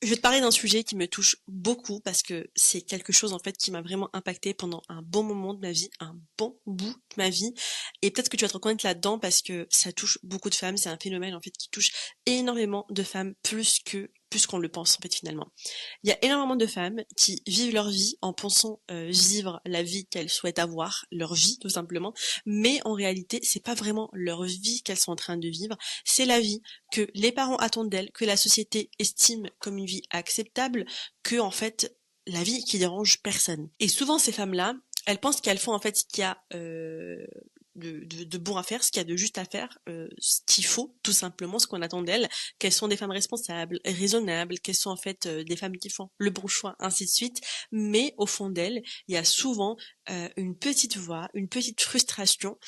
Je vais te parler d'un sujet qui me touche beaucoup parce que c'est quelque chose en fait qui m'a vraiment impacté pendant un bon moment de ma vie, un bon bout de ma vie. Et peut-être que tu vas te reconnaître là-dedans parce que ça touche beaucoup de femmes. C'est un phénomène en fait qui touche énormément de femmes plus qu'on le pense en fait finalement. Il y a énormément de femmes qui vivent leur vie en pensant vivre la vie qu'elles souhaitent avoir, leur vie tout simplement, mais en réalité c'est pas vraiment leur vie qu'elles sont en train de vivre, c'est la vie que les parents attendent d'elles, que la société estime comme une vie acceptable, que en fait la vie qui dérange personne. Et souvent ces femmes-là, elles pensent qu'elles font en fait ce qu'il y a de bon à faire, ce qu'il y a de juste à faire, ce qu'il faut, tout simplement, ce qu'on attend d'elles, qu'elles sont des femmes responsables, raisonnables, qu'elles sont en fait des femmes qui font le bon choix, ainsi de suite. Mais au fond d'elles, il y a souvent une petite voix, une petite frustration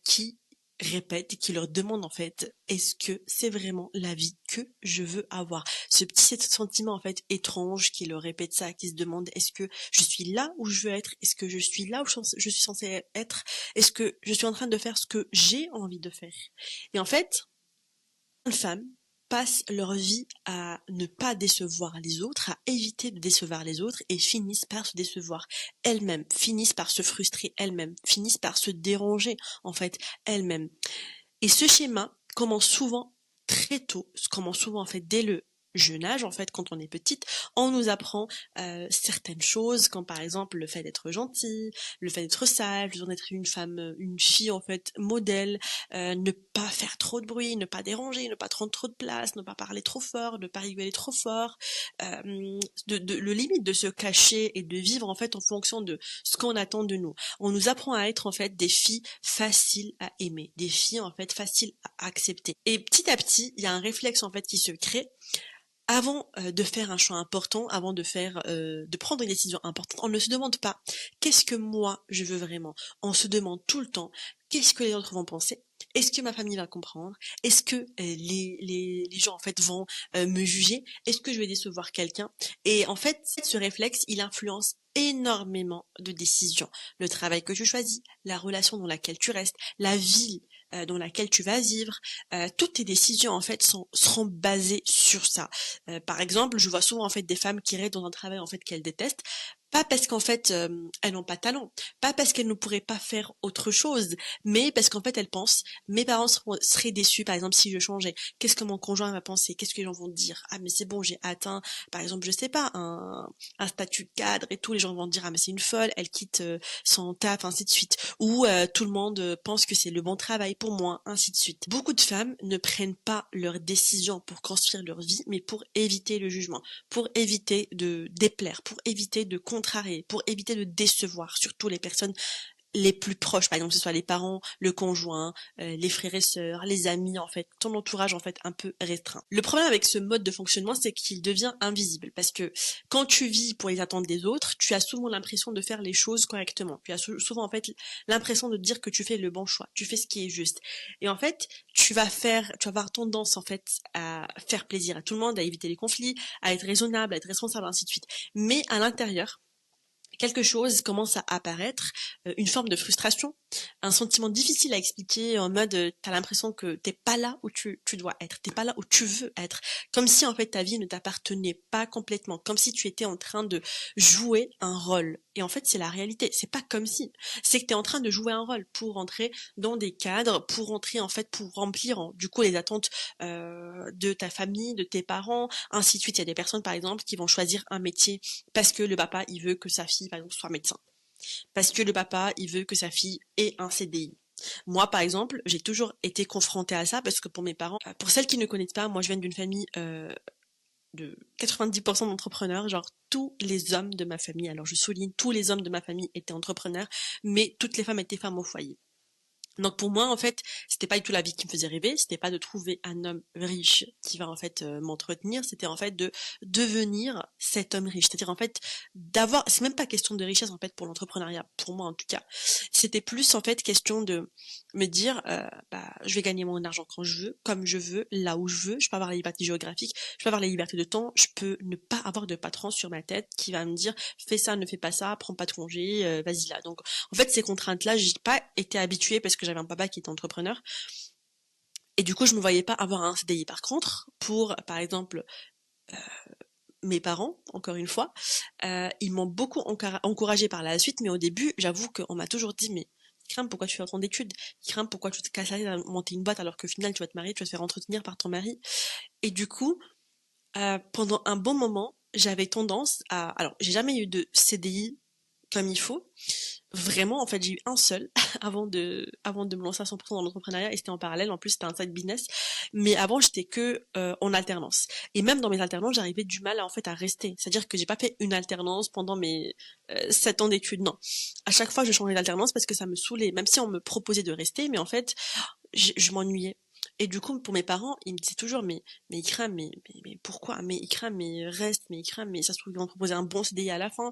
qui répète et qui leur demande en fait est-ce que c'est vraiment la vie que je veux avoir, ce petit sentiment en fait étrange qui leur répète ça, qui se demande est-ce que je suis là où je veux être, est-ce que je suis là où je suis censée être, est-ce que je suis en train de faire ce que j'ai envie de faire. Et en fait de femmes passent leur vie à ne pas décevoir les autres, à éviter de décevoir les autres et finissent par se décevoir elles-mêmes, finissent par se frustrer elles-mêmes, finissent par se déranger en fait elles-mêmes. Et ce schéma commence souvent très tôt, commence souvent en fait dès le jeune âge en fait quand on est petite, on nous apprend certaines choses, comme par exemple le fait d'être gentil, le fait d'être sage, le fait d'être une femme, une fille en fait modèle, ne pas faire trop de bruit, ne pas déranger, ne pas prendre trop de place, ne pas parler trop fort, ne pas rigoler trop fort, le limite de se cacher et de vivre en fait en fonction de ce qu'on attend de nous. On nous apprend à être en fait des filles faciles à aimer, des filles en fait faciles à accepter. Et petit à petit, il y a un réflexe en fait qui se crée avant de faire un choix important, avant de prendre une décision importante. On ne se demande pas qu'est-ce que moi je veux vraiment. On se demande tout le temps qu'est-ce que les autres vont penser. Est-ce que ma famille va comprendre? Est-ce que les gens en fait vont me juger? Est-ce que je vais décevoir quelqu'un? Et en fait, ce réflexe, il influence énormément de décisions. Le travail que tu choisis, la relation dans laquelle tu restes, la ville dans laquelle tu vas vivre, toutes tes décisions en fait seront basées sur ça. Par exemple, je vois souvent en fait des femmes qui restent dans un travail en fait qu'elles détestent, pas parce qu'en fait elles n'ont pas de talent, pas parce qu'elles ne pourraient pas faire autre chose, mais parce qu'en fait elles pensent mes parents seraient déçus par exemple si je changeais. Qu'est-ce que mon conjoint va penser? Qu'est-ce que les gens vont dire? Ah mais c'est bon, j'ai atteint par exemple je sais pas un statut cadre et tout, les gens vont dire ah mais c'est une folle, elle quitte son taf ainsi de suite. Ou tout le monde pense que c'est le bon travail pour moi, ainsi de suite. Beaucoup de femmes ne prennent pas leurs décisions pour construire leur vie, mais pour éviter le jugement, pour éviter de déplaire, pour éviter de contrarier, pour éviter de décevoir, surtout les personnes les plus proches, par exemple, que ce soit les parents, le conjoint, les frères et sœurs, les amis, en fait, ton entourage, en fait, un peu restreint. Le problème avec ce mode de fonctionnement, c'est qu'il devient invisible, parce que quand tu vis pour les attentes des autres, tu as souvent l'impression de faire les choses correctement. Tu as souvent, en fait, l'impression de dire que tu fais le bon choix, tu fais ce qui est juste. Et en fait, tu vas avoir tendance, en fait, à faire plaisir à tout le monde, à éviter les conflits, à être raisonnable, à être responsable, ainsi de suite. Mais à l'intérieur, quelque chose commence à apparaître, une forme de frustration, un sentiment difficile à expliquer en mode t'as l'impression que t'es pas là où tu dois être, t'es pas là où tu veux être, comme si en fait ta vie ne t'appartenait pas complètement, comme si tu étais en train de jouer un rôle. Et en fait c'est la réalité, c'est pas comme si, c'est que t'es en train de jouer un rôle pour entrer dans des cadres, pour entrer en fait pour remplir du coup les attentes de ta famille, de tes parents, ainsi de suite. Il y a des personnes par exemple qui vont choisir un métier parce que le papa il veut que sa fille par exemple soit médecin, parce que le papa il veut que sa fille ait un CDI. Moi par exemple j'ai toujours été confrontée à ça parce que pour mes parents, pour celles qui ne connaissent pas, moi je viens d'une famille de 90% d'entrepreneurs, genre tous les hommes de ma famille, alors je souligne tous les hommes de ma famille étaient entrepreneurs, mais toutes les femmes étaient femmes au foyer. Donc pour moi en fait, c'était pas du tout la vie qui me faisait rêver, c'était pas de trouver un homme riche qui va en fait m'entretenir, c'était en fait de devenir cet homme riche, c'est-à-dire en fait d'avoir, c'est même pas question de richesse en fait pour l'entrepreneuriat, pour moi en tout cas, c'était plus en fait question de me dire bah je vais gagner mon argent quand je veux, comme je veux, là où je peux avoir la liberté géographique, je peux avoir la liberté de temps, je peux ne pas avoir de patron sur ma tête qui va me dire fais ça, ne fais pas ça, prends pas de congé, vas-y là. Donc en fait, ces contraintes-là, j'ai pas été habituée parce que j'avais un papa qui était entrepreneur. Et du coup, je me voyais pas avoir un CDI. Par contre, pour, par exemple, mes parents, encore une fois, ils m'ont beaucoup encouragée par la suite, mais au début, j'avoue qu'on m'a toujours dit, mais Ikram, pourquoi tu fais autant d'études? Ikram, pourquoi tu te casses la tête à monter une boîte alors qu'au final, tu vas te marier, tu vas te faire entretenir par ton mari? Et du coup, pendant un bon moment, j'avais tendance à... Alors, j'ai jamais eu de CDI comme il faut. Vraiment, en fait, j'ai eu un seul avant de me lancer à 100% dans l'entrepreneuriat et c'était en parallèle. En plus, c'était un side business. Mais avant, j'étais que en alternance. Et même dans mes alternances, j'arrivais du mal en fait à rester. C'est-à-dire que j'ai pas fait une alternance pendant mes 7 ans d'études. Non. À chaque fois, je changeais d'alternance parce que ça me saoulait. Même si on me proposait de rester, mais en fait, je m'ennuyais. Et du coup, pour mes parents, ils me disaient toujours, mais Ikram, mais pourquoi? Mais Ikram, mais reste, mais Ikram, mais ça se trouve, ils vont te proposer un bon CDI à la fin.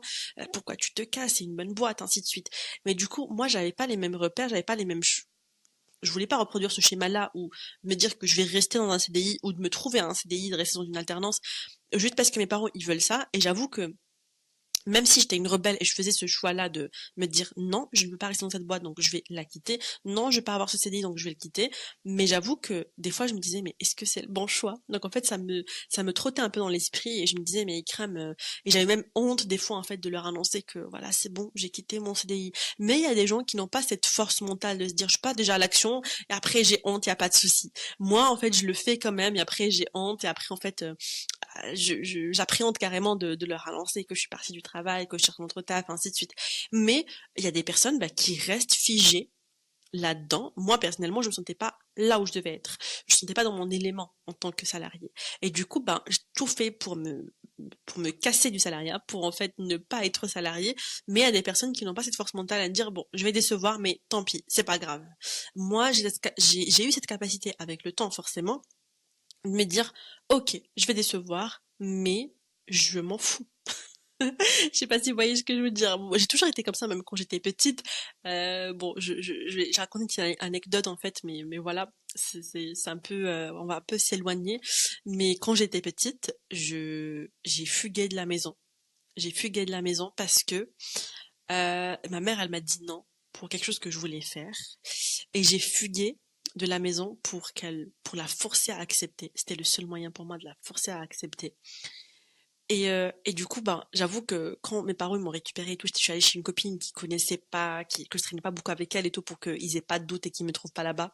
Pourquoi tu te casses? C'est une bonne boîte, ainsi de suite. Mais du coup, moi, j'avais pas les mêmes repères, j'avais pas les mêmes, je voulais pas reproduire ce schéma-là ou me dire que je vais rester dans un CDI ou de me trouver un CDI, de rester dans une alternance, juste parce que mes parents, ils veulent ça. Et j'avoue que même si j'étais une rebelle et je faisais ce choix-là de me dire non, je ne veux pas rester dans cette boîte donc je vais la quitter, non, je vais pas avoir ce CDI donc je vais le quitter, mais j'avoue que des fois je me disais mais est-ce que c'est le bon choix? Donc en fait ça me trottait un peu dans l'esprit et je me disais mais Ikram et j'avais même honte des fois en fait de leur annoncer que voilà, c'est bon, j'ai quitté mon CDI. Mais il y a des gens qui n'ont pas cette force mentale de se dire je suis pas déjà à l'action et après j'ai honte, il y a pas de souci. Moi en fait, je le fais quand même et après j'ai honte et après en fait j'appréhende carrément de leur annoncer que je suis partie du travail, que je cherche un autre taf, ainsi de suite. Mais il y a des personnes qui restent figées là-dedans. Moi, personnellement, je me sentais pas là où je devais être. Je me sentais pas dans mon élément en tant que salarié. Et du coup, j'ai tout fait pour me casser du salariat, pour en fait ne pas être salarié. Mais il y a des personnes qui n'ont pas cette force mentale à dire, bon, je vais décevoir, mais tant pis, c'est pas grave. Moi, j'ai eu cette capacité avec le temps, forcément, de me dire, ok, je vais décevoir, mais je m'en fous. Je sais pas si vous voyez ce que je veux dire. Moi, j'ai toujours été comme ça, même quand j'étais petite. Bon, j'ai raconté une petite anecdote en fait, mais voilà, c'est un peu, on va un peu s'éloigner. Mais quand j'étais petite, j'ai fugué de la maison. J'ai fugué de la maison parce que ma mère, elle m'a dit non pour quelque chose que je voulais faire, et j'ai fugué de la maison pour la forcer à accepter. C'était le seul moyen pour moi de la forcer à accepter. Et du coup, j'avoue que quand mes parents ils m'ont récupéré et tout, je suis allée chez une copine qui connaissait pas, que je traînais pas beaucoup avec elle et tout pour qu'ils aient pas de doute et qu'ils me trouvent pas là-bas.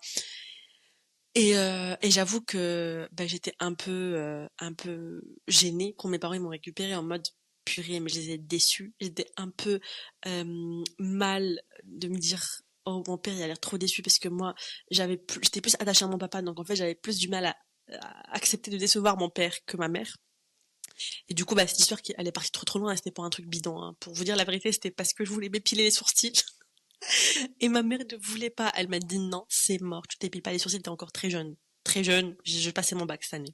Et j'avoue que j'étais un peu gênée quand mes parents ils m'ont récupéré en mode purée, mais je les ai déçus. J'étais un peu mal de me dire oh mon père il a l'air trop déçu parce que moi j'étais plus attachée à mon papa donc en fait j'avais plus du mal à accepter de décevoir mon père que ma mère. Et du coup, cette histoire elle est partie trop trop loin, c'était pour un truc bidon, hein. Pour vous dire la vérité, c'était parce que je voulais m'épiler les sourcils. Et ma mère ne voulait pas. Elle m'a dit non, c'est mort, tu t'épiles pas les sourcils, t'es encore très jeune. Très jeune, je passais mon bac cette année.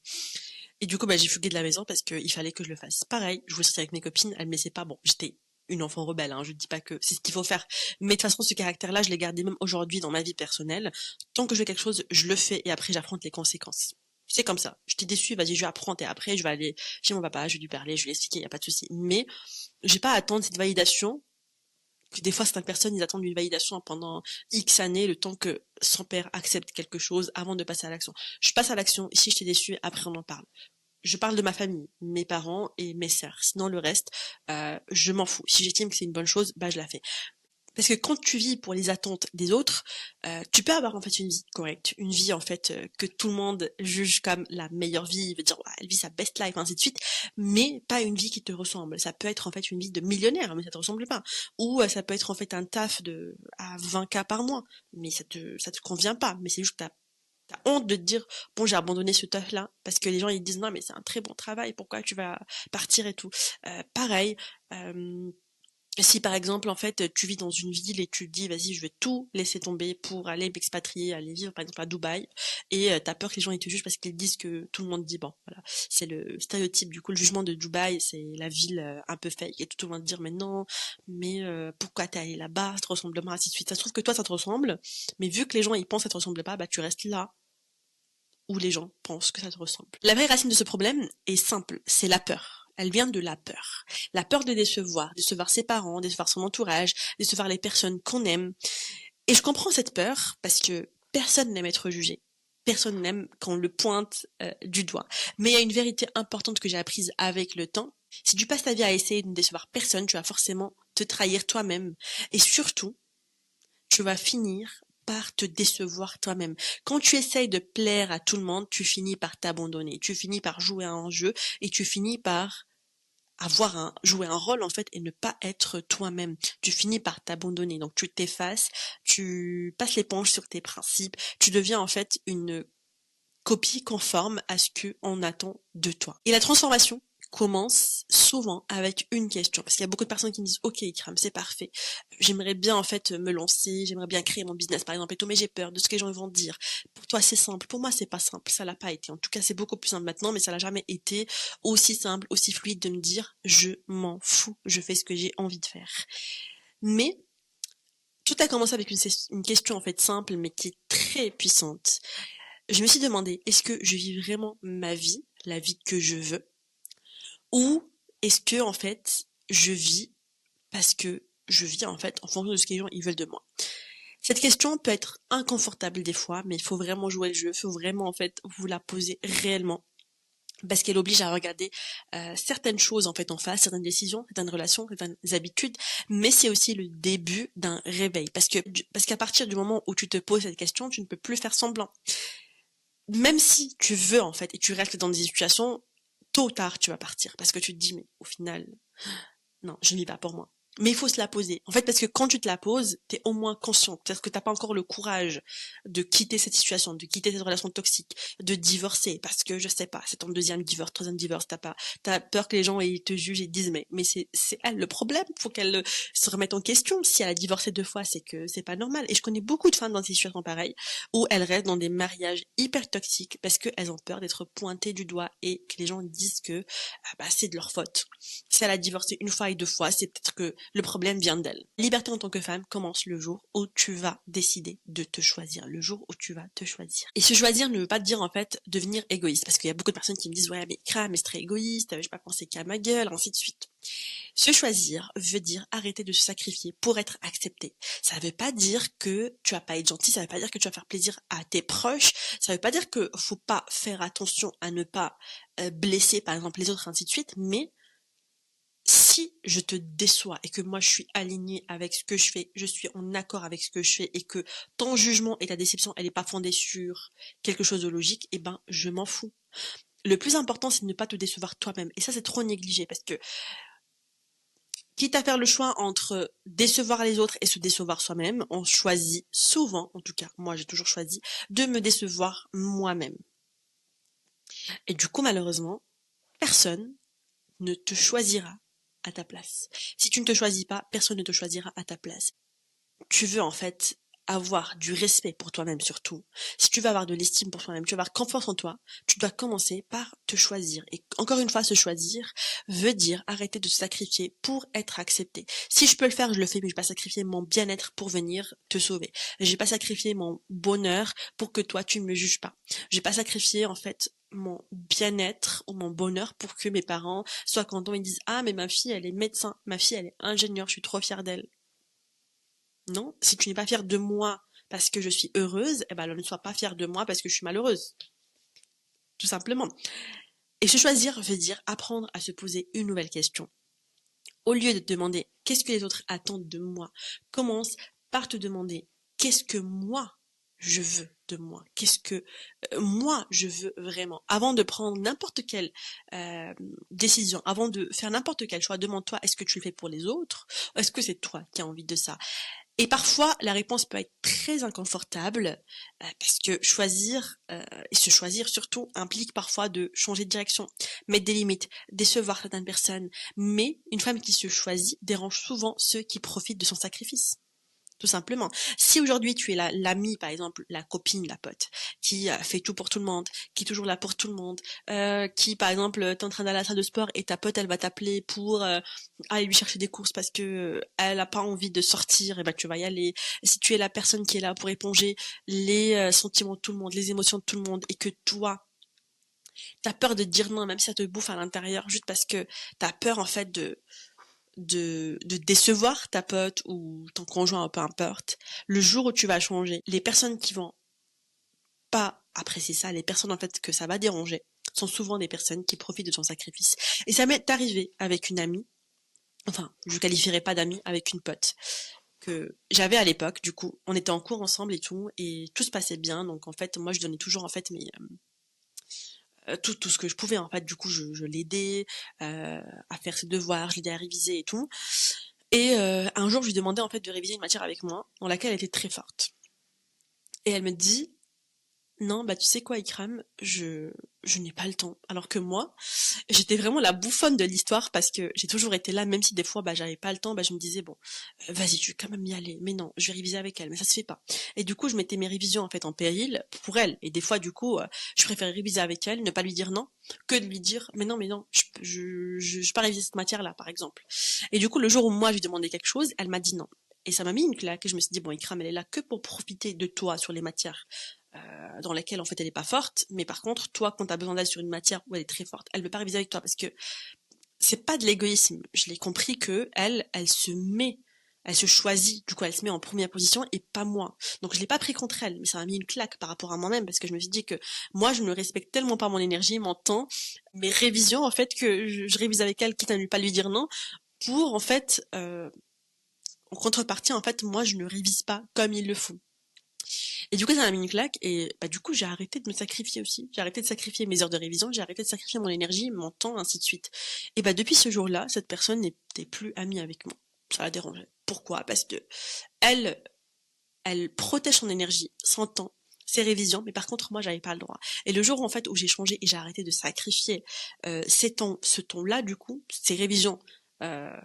Et du coup, j'ai fugué de la maison parce qu'il fallait que je le fasse. Pareil, je voulais sortir avec mes copines, elles me laissaient pas. Bon, j'étais une enfant rebelle, hein, je dis pas que c'est ce qu'il faut faire. Mais de toute façon, ce caractère-là, je l'ai gardé même aujourd'hui dans ma vie personnelle. Tant que je fais quelque chose, je le fais et après j'affronte les conséquences. C'est comme ça. Je t'ai déçu, vas-y, je vais apprendre et après je vais aller chez mon papa, je vais lui parler, je vais lui expliquer, y a pas de souci. Mais j'ai pas à attendre cette validation. Que des fois, certaines personnes, ils attendent une validation pendant X années, le temps que son père accepte quelque chose avant de passer à l'action. Je passe à l'action, si je t'ai déçu, après on en parle. Je parle de ma famille, mes parents et mes sœurs. Sinon, le reste, je m'en fous. Si j'estime que c'est une bonne chose, je la fais. Parce que quand tu vis pour les attentes des autres, tu peux avoir en fait une vie correcte, une vie en fait que tout le monde juge comme la meilleure vie, il veut dire ouais, elle vit sa best life, ainsi de suite, mais pas une vie qui te ressemble. Ça peut être en fait une vie de millionnaire, mais ça te ressemble pas. Ou ça peut être en fait un taf de à 20K par mois, mais ça te convient pas. Mais c'est juste que t'as honte de te dire bon j'ai abandonné ce taf là parce que les gens ils disent non mais c'est un très bon travail, pourquoi tu vas partir et tout. Pareil. Si par exemple en fait tu vis dans une ville et tu te dis vas-y je vais tout laisser tomber pour aller m'expatrier, aller vivre par exemple à Dubaï et t'as peur que les gens ils te jugent parce qu'ils disent que tout le monde dit bon voilà c'est le stéréotype du coup le jugement de Dubaï c'est la ville un peu fake et tout le monde dire mais non mais pourquoi t'es allé là-bas ça te ressemble pas ainsi de suite ça se trouve que toi ça te ressemble mais vu que les gens ils pensent que ça te ressemble pas tu restes là où les gens pensent que ça te ressemble. La vraie racine de ce problème est simple, c'est la peur. Elle vient de la peur. La peur de décevoir ses parents, décevoir son entourage, décevoir les personnes qu'on aime. Et je comprends cette peur parce que personne n'aime être jugé. personne n'aime quand on le pointe du doigt. Mais il y a une vérité importante que j'ai apprise avec le temps. Si tu passes ta vie à essayer de ne décevoir personne, tu vas forcément te trahir toi-même. Et surtout, tu vas finir par te décevoir toi-même. Quand tu essayes de plaire à tout le monde, tu finis par t'abandonner. Tu finis par jouer un jeu et tu finis par jouer un rôle en fait et ne pas être toi-même. Tu finis par t'abandonner. Donc tu t'effaces, tu passes l'éponge sur tes principes, tu deviens en fait une copie conforme à ce que on attend de toi. Et la transformation commence souvent avec une question, parce qu'il y a beaucoup de personnes qui me disent ok Ikram, c'est parfait, j'aimerais bien en fait me lancer, j'aimerais bien créer mon business par exemple et tout, mais j'ai peur de ce que les gens vont dire. Pour toi c'est simple, pour moi c'est pas simple, ça l'a pas été, en tout cas c'est beaucoup plus simple maintenant, mais ça l'a jamais été aussi simple, aussi fluide de me dire je m'en fous, je fais ce que j'ai envie de faire. Mais tout a commencé avec une question en fait simple mais qui est très puissante. Je me suis demandé, est-ce que je vis vraiment ma vie, la vie que je veux, ou est-ce que en fait je vis parce que je vis en fait en fonction de ce que les gens ils veulent de moi. Cette question peut être inconfortable des fois, mais il faut vraiment jouer le jeu, il faut vraiment en fait vous la poser réellement. Parce qu'elle oblige à regarder certaines choses en fait en face, certaines décisions, certaines relations, certaines habitudes, mais c'est aussi le début d'un réveil. Parce qu'à partir du moment où tu te poses cette question, tu ne peux plus faire semblant. Même si tu veux en fait et tu restes dans des situations, tôt ou tard tu vas partir parce que tu te dis mais au final non, je ne vis pas pour moi. Mais il faut se la poser. En fait, parce que quand tu te la poses, t'es au moins conscient. Peut-être que t'as pas encore le courage de quitter cette situation, de quitter cette relation toxique, de divorcer, parce que je sais pas, c'est ton deuxième divorce, troisième divorce, t'as peur que les gens ils te jugent et te disent mais c'est elle le problème. Faut qu'elle se remette en question. Si elle a divorcé 2 fois, c'est que c'est pas normal. Et je connais beaucoup de femmes dans des situations pareilles où elles restent dans des mariages hyper toxiques parce qu'elles ont peur d'être pointées du doigt et que les gens disent que c'est de leur faute. Si elle a divorcé 1 fois et 2 fois, c'est peut-être que le problème vient d'elle. La liberté en tant que femme commence le jour où tu vas décider de te choisir, le jour où tu vas te choisir. Et se choisir ne veut pas te dire en fait devenir égoïste, parce qu'il y a beaucoup de personnes qui me disent ouais mais crame, c'est très égoïste, je vais pas penser qu'à ma gueule, ainsi de suite. Se choisir veut dire arrêter de se sacrifier pour être accepté. Ça veut pas dire que tu vas pas être gentil, ça veut pas dire que tu vas faire plaisir à tes proches, ça veut pas dire que faut pas faire attention à ne pas blesser par exemple les autres, ainsi de suite, mais si je te déçois et que moi je suis alignée avec ce que je fais, je suis en accord avec ce que je fais et que ton jugement et ta déception elle est pas fondée sur quelque chose de logique, eh ben je m'en fous. Le plus important c'est de ne pas te décevoir toi-même et ça c'est trop négligé parce que quitte à faire le choix entre décevoir les autres et se décevoir soi-même, on choisit souvent, en tout cas moi j'ai toujours choisi, de me décevoir moi-même. Et du coup malheureusement, personne ne te choisira à ta place. Si tu ne te choisis pas, personne ne te choisira à ta place. Tu veux en fait avoir du respect pour toi-même surtout. Si tu veux avoir de l'estime pour toi-même, tu veux avoir confiance en toi, tu dois commencer par te choisir. Et encore une fois, se choisir veut dire arrêter de se sacrifier pour être accepté. Si je peux le faire, je le fais, mais je vais pas sacrifier mon bien-être pour venir te sauver. Je vais pas sacrifier mon bonheur pour que toi tu ne me juges pas. Je vais pas sacrifier en fait mon bien-être ou mon bonheur pour que mes parents soient contents et disent ah mais ma fille elle est médecin, ma fille elle est ingénieure, je suis trop fière d'elle. Non, si tu n'es pas fière de moi parce que je suis heureuse, eh ben alors ne sois pas fière de moi parce que je suis malheureuse. Tout simplement. Et se choisir veut dire apprendre à se poser une nouvelle question. Au lieu de te demander qu'est-ce que les autres attendent de moi, commence par te demander qu'est-ce que moi je veux de moi, qu'est-ce que moi je veux vraiment. Avant de prendre n'importe quelle décision, avant de faire n'importe quel choix, demande-toi est-ce que tu le fais pour les autres, ou est-ce que c'est toi qui as envie de ça. Et parfois, la réponse peut être très inconfortable parce que choisir et se choisir surtout implique parfois de changer de direction, mettre des limites, décevoir certaines personnes. Mais une femme qui se choisit dérange souvent ceux qui profitent de son sacrifice. Tout simplement. Si aujourd'hui tu es l'amie, par exemple, la copine, la pote, qui fait tout pour tout le monde, qui est toujours là pour tout le monde, qui, par exemple, t'es en train d'aller à la salle de sport et ta pote, elle va t'appeler pour aller lui chercher des courses parce que elle a pas envie de sortir, et ben tu vas y aller. Si tu es la personne qui est là pour éponger les sentiments de tout le monde, les émotions de tout le monde, et que toi, t'as peur de dire non, même si ça te bouffe à l'intérieur, juste parce que t'as peur en fait de décevoir ta pote ou ton conjoint, peu importe, le jour où tu vas changer, les personnes qui vont pas apprécier ça. Les personnes en fait que ça va déranger sont souvent des personnes qui profitent de ton sacrifice. Et ça m'est arrivé avec une amie, enfin, je qualifierais pas d'amie, avec une pote que j'avais à l'époque. Du coup, on était en cours ensemble et tout se passait bien. Donc en fait, moi je donnais toujours en fait tout ce que je pouvais en fait. Du coup, je l'aidais à faire ses devoirs, je l'aidais à réviser et tout. Et un jour, je lui demandais en fait de réviser une matière avec moi dans laquelle elle était très forte. Et elle me dit non, bah tu sais quoi, Ikram, je n'ai pas le temps. Alors que moi, j'étais vraiment la bouffonne de l'histoire parce que j'ai toujours été là, même si des fois bah j'avais pas le temps, bah je me disais bon, vas-y, je vais quand même y aller. Mais non, je vais réviser avec elle, mais ça se fait pas. Et du coup, je mettais mes révisions en fait en péril pour elle. Et des fois, du coup, je préférais réviser avec elle, ne pas lui dire non, que de lui dire mais non, je peux pas réviser cette matière-là, par exemple. Et du coup, le jour où moi je lui demandais quelque chose, elle m'a dit non. Et ça m'a mis une claque et je me suis dit bon, Ikram, elle est là que pour profiter de toi sur les matières dans laquelle en fait elle est pas forte, mais par contre toi quand t'as besoin d'elle sur une matière où elle est très forte, elle veut pas réviser avec toi parce que c'est pas de l'égoïsme. Je l'ai compris que elle se choisit, du coup elle se met en première position et pas moi. Donc je l'ai pas pris contre elle, mais ça m'a mis une claque par rapport à moi-même parce que je me suis dit que moi je ne respecte tellement pas mon énergie, mon temps, mes révisions en fait que je révise avec elle quitte à ne pas lui dire non pour en fait en contrepartie en fait moi je ne révise pas comme il le faut. Et du coup, ça m'a mis une claque et bah du coup, j'ai arrêté de me sacrifier aussi. J'ai arrêté de sacrifier mes heures de révision, j'ai arrêté de sacrifier mon énergie, mon temps, ainsi de suite. Et bah depuis ce jour-là, cette personne n'était plus amie avec moi. Ça la dérangeait. Pourquoi? Parce que elle, elle protège son énergie, son temps, ses révisions, mais par contre moi j'avais pas le droit. Et le jour en fait où j'ai changé et j'ai arrêté de sacrifier ce temps-là du coup, ces révisions,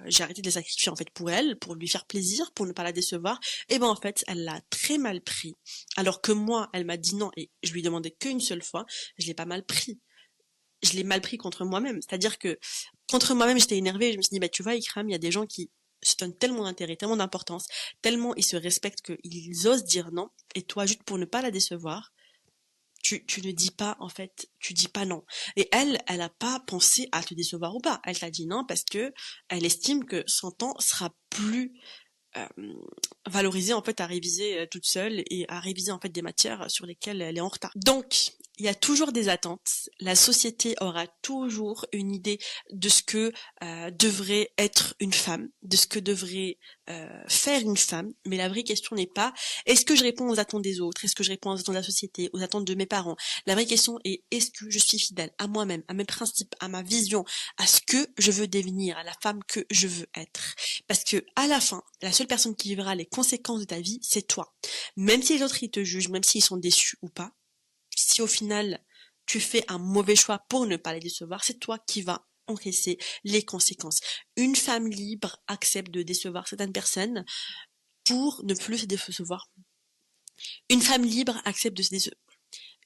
j'ai arrêté de les sacrifier en fait pour elle, pour lui faire plaisir, pour ne pas la décevoir. Et ben en fait elle l'a très mal pris. Alors que moi elle m'a dit non et je lui demandais qu'une seule fois, je l'ai pas mal pris. Je l'ai mal pris contre moi-même. C'est-à-dire que contre moi-même j'étais énervée et je me suis dit bah tu vois Ikram, il y a des gens qui se donnent tellement d'intérêt, tellement d'importance, tellement ils se respectent qu'ils osent dire non, et toi, juste pour ne pas la décevoir, tu ne dis pas, en fait, tu dis pas non. Et elle a pas pensé à te décevoir ou pas. Elle t'a dit non parce que elle estime que son temps sera plus euh, valoriser en fait à réviser toute seule et à réviser en fait des matières sur lesquelles elle est en retard. Donc, il y a toujours des attentes. La société aura toujours une idée de ce que devrait être une femme, de ce que devrait faire une femme. Mais la vraie question n'est pas est-ce que je réponds aux attentes des autres, est-ce que je réponds aux attentes de la société, aux attentes de mes parents. La vraie question est est-ce que je suis fidèle à moi-même, à mes principes, à ma vision, à ce que je veux devenir, à la femme que je veux être. Parce que à la fin, la seule personne qui vivra les conséquences de ta vie, c'est toi. Même si les autres ils te jugent, même s'ils sont déçus ou pas, si au final tu fais un mauvais choix pour ne pas les décevoir, c'est toi qui vas encaisser les conséquences. Une femme libre accepte de décevoir certaines personnes pour ne plus se décevoir. Une femme libre accepte de se décevoir.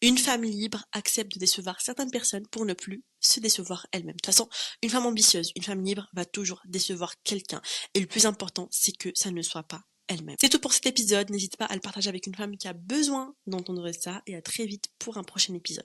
Une femme libre accepte de décevoir certaines personnes pour ne plus se décevoir elle-même. De toute façon, une femme ambitieuse, une femme libre va toujours décevoir quelqu'un. Et le plus important, c'est que ça ne soit pas elle-même. C'est tout pour cet épisode. N'hésite pas à le partager avec une femme qui a besoin d'entendre ça. Et à très vite pour un prochain épisode.